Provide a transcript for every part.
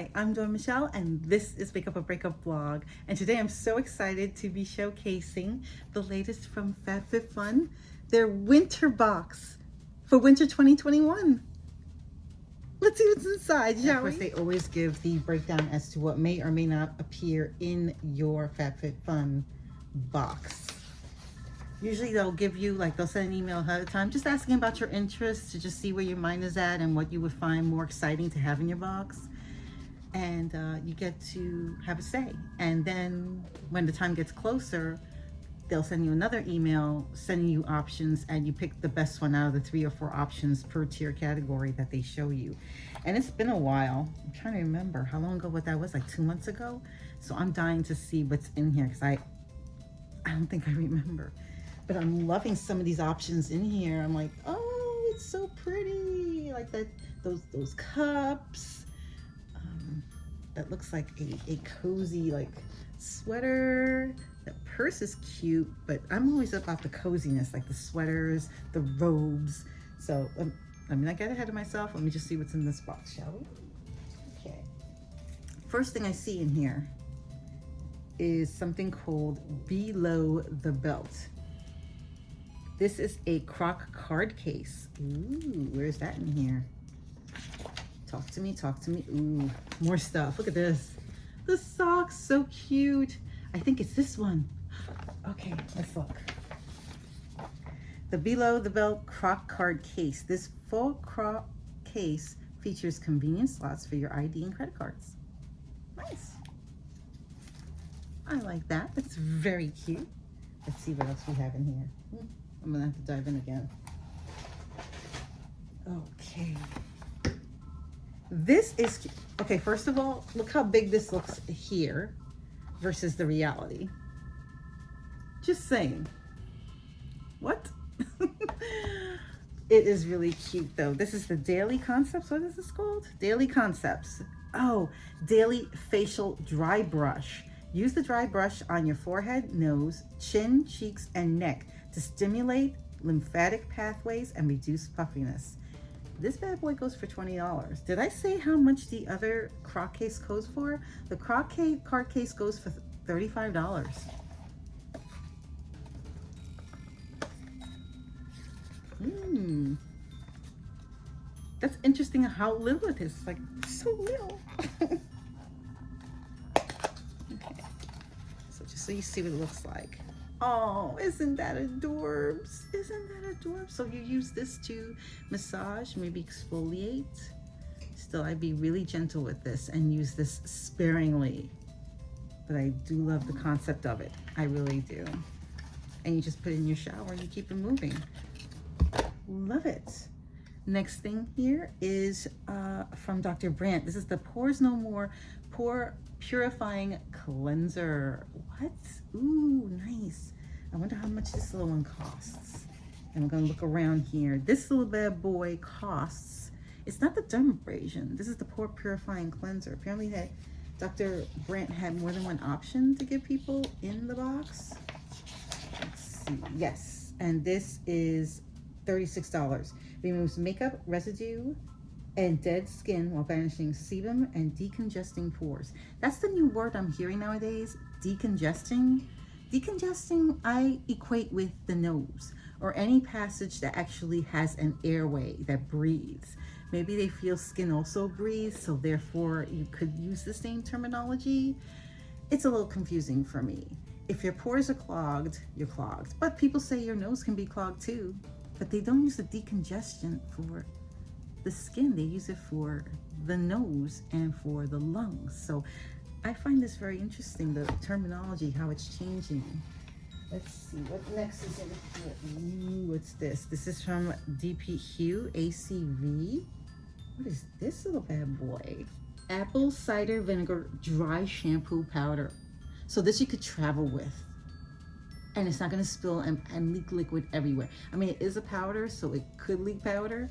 Hi, I'm Dawn Michelle, and this is Wake Up a Breakup vlog. And today I'm so excited to be showcasing the latest from FabFitFun, their winter box for winter 2021. Let's see what's inside, shall we? Of course, they always give the breakdown as to what may or may not appear in your FabFitFun box. Usually they'll give you, they'll send an email ahead of time just asking about your interests to just see where your mind is at and what you would find more exciting to have in your box. And you get to have a say. And then when the time gets closer, they'll send you another email sending you options, and you pick the best one out of the 3 or 4 options per tier category that they show you. And it's been a while. I'm trying to remember how long ago what that was, like 2 months ago. So I'm dying to see what's in here because I don't think I remember. But I'm loving some of these options in here. I'm like, oh, it's so pretty. Like that, those cups. That looks like a cozy sweater. That purse is cute, but I'm always about the coziness, like the sweaters, the robes. So let me not get ahead of myself. Let me just see what's in this box, shall we? Okay. First thing I see in here is something called Below the Belt. This is a croc card case. Ooh, where's that in here? Talk to me, talk to me. Ooh, more stuff. Look at this. The socks, so cute. I think it's this one. Okay, let's look. The Below the Belt croc card case. This full croc case features convenient slots for your ID and credit cards. Nice. I like that. That's very cute. Let's see what else we have in here. I'm gonna have to dive in again. Okay. This is, okay, first of all, look how big this looks here versus the reality. Just saying. What? It is really cute though. This is the Daily Concepts. What is this called? Daily Concepts. Oh, Daily Facial Dry Brush. Use the dry brush on your forehead, nose, chin, cheeks, and neck to stimulate lymphatic pathways and reduce puffiness. This bad boy goes for $20. Did I say how much the other croc case goes for? The croc card case goes for $35. That's interesting how little it is. Like, so little. Okay. So just so you see what it looks like. Oh, isn't that adorbs? Isn't that adorbs? So you use this to massage, maybe exfoliate. Still, I'd be really gentle with this and use this sparingly. But I do love the concept of it. I really do. And you just put it in your shower and you keep it moving. Love it. Next thing here is from Dr. Brandt. This is the Pores No More Pore Purifying Cleanser. What? Ooh, nice. I wonder how much this little one costs. And we're gonna look around here. This little bad boy costs, it's not the dermabrasion. This is the Pore Purifying Cleanser. Apparently that Dr. Brandt had more than one option to give people in the box. Let's see, yes. And this is $36. Removes makeup, residue, and dead skin while banishing sebum and decongesting pores. That's the new word I'm hearing nowadays, decongesting. Decongesting I equate with the nose or any passage that actually has an airway that breathes. Maybe they feel skin also breathes, so therefore you could use the same terminology. It's a little confusing for me. If your pores are clogged, you're clogged. But people say your nose can be clogged too, but they don't use the decongestion for the skin. They use it for the nose and for the lungs. So I find this very interesting, the terminology, how it's changing. Let's see, what next is in here? Ooh, what's this? This is from DP Hugh, ACV. What is this little bad boy? Apple cider vinegar dry shampoo powder. So this you could travel with. And it's not gonna spill and leak liquid everywhere. I mean, it is a powder, so it could leak powder,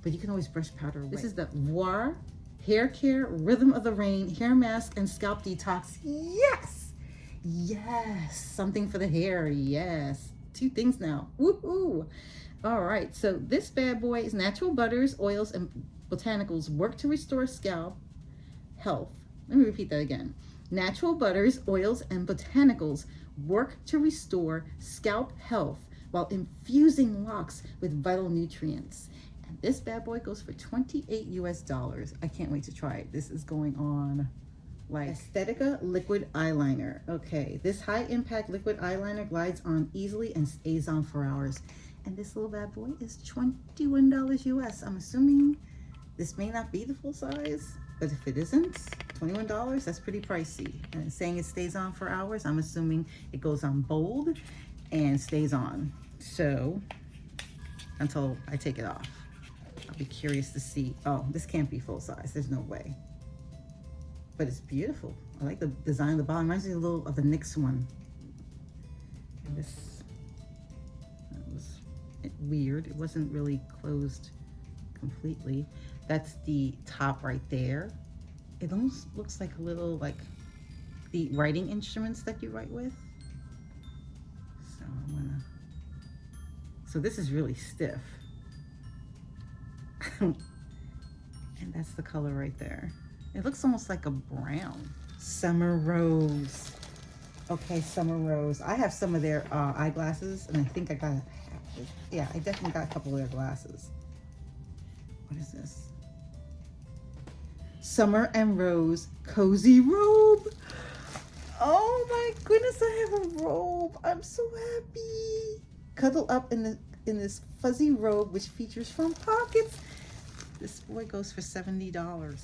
but you can always brush powder away. This is the War Hair Care Rhythm of the Rain Hair Mask and Scalp Detox. Yes! Yes! Something for the hair, yes. 2 things now, woohoo! All right, so this bad boy is natural butters, oils, and botanicals work to restore scalp health. Let me repeat that again. Natural butters, oils, and botanicals work to restore scalp health while infusing locks with vital nutrients. And this bad boy goes for $28 US. I can't wait to try it. This is going on like Aesthetica liquid eyeliner. Okay, this high impact liquid eyeliner glides on easily and stays on for hours. And this little bad boy is $21 US. I'm assuming this may not be the full size, but if it isn't, $21, that's pretty pricey. And it's saying it stays on for hours. I'm assuming it goes on bold and stays on. So until I take it off, I'll be curious to see. Oh, this can't be full size. There's no way. But it's beautiful. I like the design of the bottom. Reminds me a little of the NYX one. And this was weird. It wasn't really closed completely. That's the top right there. It almost looks like a little like the writing instruments that you write with. So I'm gonna, so this is really stiff. And that's the color right there. It looks almost like a brown. Summer Rose. Okay, Summer Rose. I have some of their eyeglasses, and I think I got, yeah, I definitely got a couple of their glasses. What is this? Summer and Rose Cozy Robe. Oh my goodness, I have a robe. I'm so happy. Cuddle up in this fuzzy robe, which features front pockets. This boy goes for $70.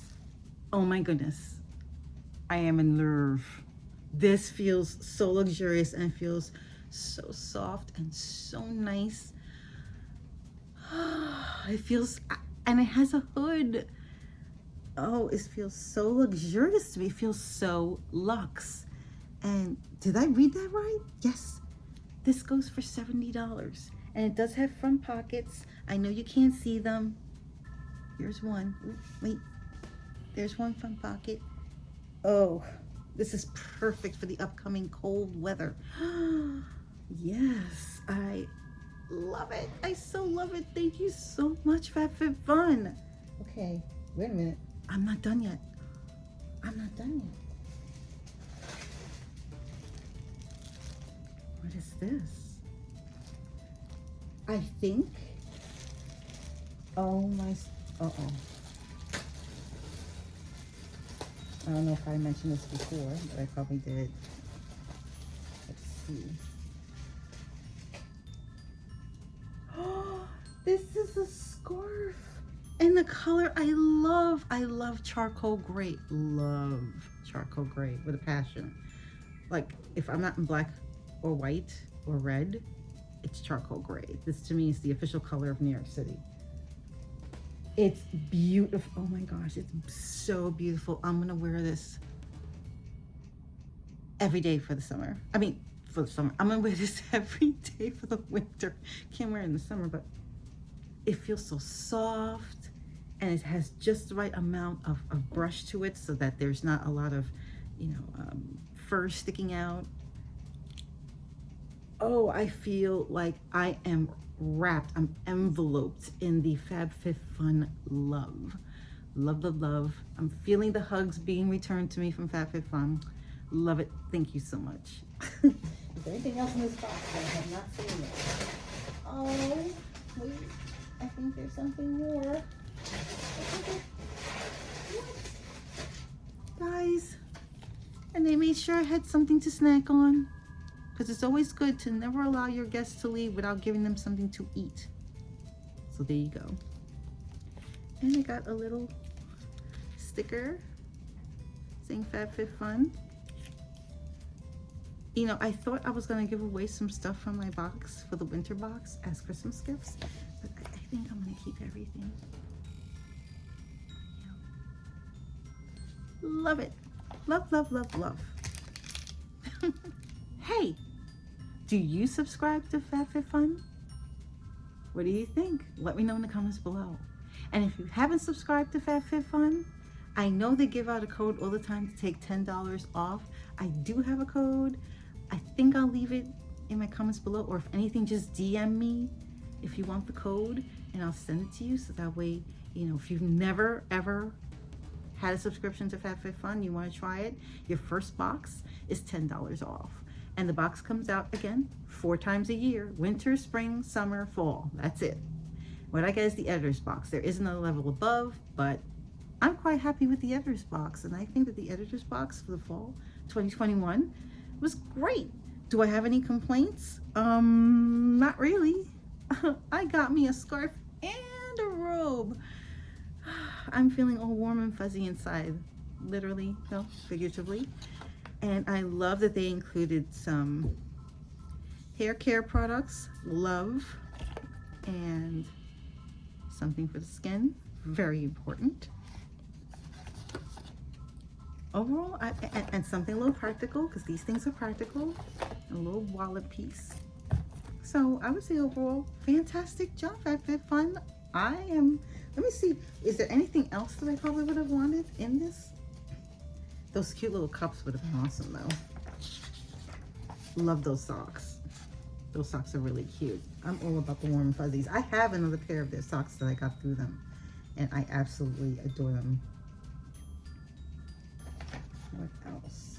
Oh my goodness. I am in love. This feels so luxurious and feels so soft and so nice. It feels, and it has a hood. Oh, it feels so luxurious to me. It feels so luxe. And did I read that right? Yes. This goes for $70. And it does have front pockets. I know you can't see them. Here's one. Ooh, wait. There's one front pocket. Oh, this is perfect for the upcoming cold weather. Yes, I love it. I so love it. Thank you so much, FabFitFun. Okay, wait a minute. I'm not done yet. I'm not done yet. What is this? I think, oh my, uh-oh. I don't know if I mentioned this before, but I probably did. Let's see. Oh, this is a scarf. And the color I love charcoal gray. Love charcoal gray with a passion. Like if I'm not in black or white or red, it's charcoal gray. This to me is the official color of New York City. It's beautiful. Oh my gosh, it's so beautiful. I'm gonna wear this every day for the summer. I mean, for the summer. I'm gonna wear this every day for the winter. Can't wear it in the summer, but it feels so soft and it has just the right amount of brush to it so that there's not a lot of, fur sticking out. Oh, I feel like I am wrapped, I'm enveloped in the FabFitFun love. Love, love, love. I'm feeling the hugs being returned to me from FabFitFun. Love it. Thank you so much. Is there anything else in this box that I have not seen yet? Oh, wait. I think there's something more. What? Guys, and they made sure I had something to snack on. Because it's always good to never allow your guests to leave without giving them something to eat. So there you go. And I got a little sticker saying FabFitFun. You know, I thought I was going to give away some stuff from my box for the winter box as Christmas gifts, but I think I'm going to keep everything. Yeah. Love it. Love, love, love, love. Hey, do you subscribe to FabFitFun? What do you think? Let me know in the comments below. And if you haven't subscribed to FabFitFun, I know they give out a code all the time to take $10 off. I do have a code. I think I'll leave it in my comments below, or if anything, just DM me if you want the code and I'll send it to you. So that way, if you've never ever had a subscription to FabFitFun, you want to try it, your first box is $10 off. And the box comes out again 4 times a year: winter, spring, summer, fall. That's it. What I get is the editor's box. There is another level above, but I'm quite happy with the editor's box, and I think that the editor's box for the fall 2021 was great. Do I have any complaints? Not really. I got me a scarf and a robe. I'm feeling all warm and fuzzy inside, literally, no, figuratively. And I love that they included some hair care products, love, and something for the skin, very important. Overall, and something a little practical, because these things are practical, a little wallet piece. So I would say overall, fantastic job, FabFitFun. Let me see, is there anything else that I probably would have wanted in this? Those cute little cups would have been awesome though. Love those socks. Those socks are really cute. I'm all about the warm fuzzies. I have another pair of their socks that I got through them, and I absolutely adore them. What else?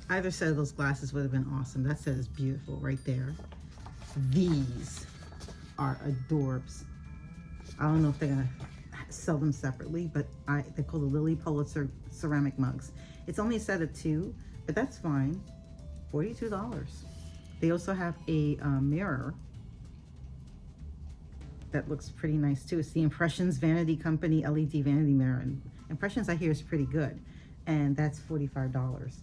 Either set of those glasses would have been awesome. That set is beautiful right there. These are adorbs. I don't know if they're gonna sell them separately, but they're called the Lily Pulitzer ceramic mugs. It's only a set of 2, but that's fine. $42. They also have a mirror that looks pretty nice too. It's the Impressions Vanity Company LED vanity mirror, and Impressions I hear is pretty good, and that's $45.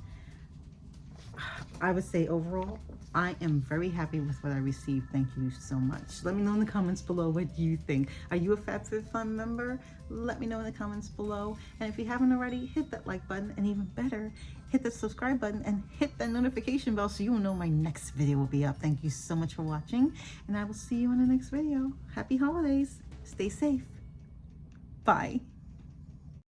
I would say overall, I am very happy with what I received. Thank you so much. Let me know in the comments below what you think. Are you a FabFitFun member? Let me know in the comments below. And if you haven't already, hit that like button, and even better, hit the subscribe button and hit that notification bell so you will know my next video will be up. Thank you so much for watching, and I will see you in the next video. Happy holidays. Stay safe. Bye.